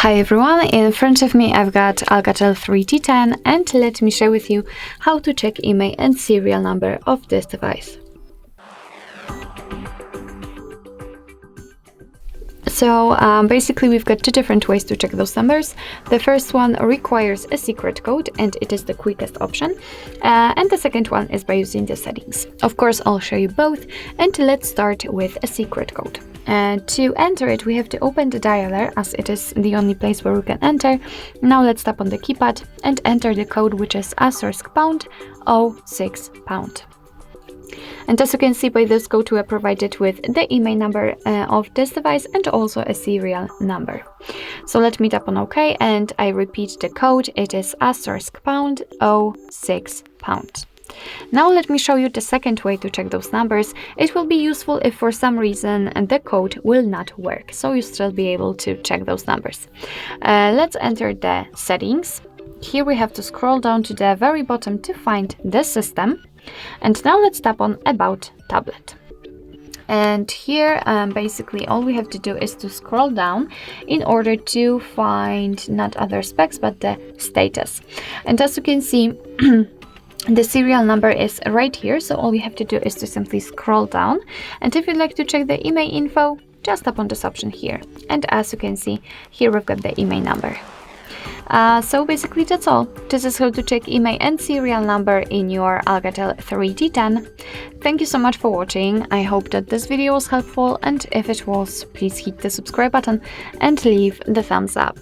Hi everyone, in front of me I've got ALCATEL 3T10 and let me share with you how to check IMEI and serial number of this device. So basically we've got two different ways to check those numbers. The first one requires a secret code and it is the quickest option. And the second one is by using the settings. Of course, I'll show you both, and let's start with a secret code. To enter it, we have to open the dialer as it is the only place where we can enter. Now let's tap on the keypad and enter the code, which is *#06#. And as you can see, by this code we are provided with the IMEI number of this device and also a serial number. So let me tap on OK and I repeat the code. It is *#06#. Now let me show you the second way to check those numbers. It will be useful if for some reason the code will not work, so you still be able to check those numbers. Let's enter the settings. Here we have to scroll down to the very bottom to find the system. And now let's tap on About Tablet. And here basically all we have to do is to scroll down in order to find not other specs but the status. And as you can see, the serial number is right here, so all we have to do is to simply scroll down. And if you'd like to check the IMEI info, just tap on this option here. And as you can see, here we've got the IMEI number. So basically that's all. This is how to check IMEI and serial number in your ALCATEL 3T10. Thank you so much for watching. I hope that this video was helpful, and if it was, please hit the subscribe button and leave the thumbs up.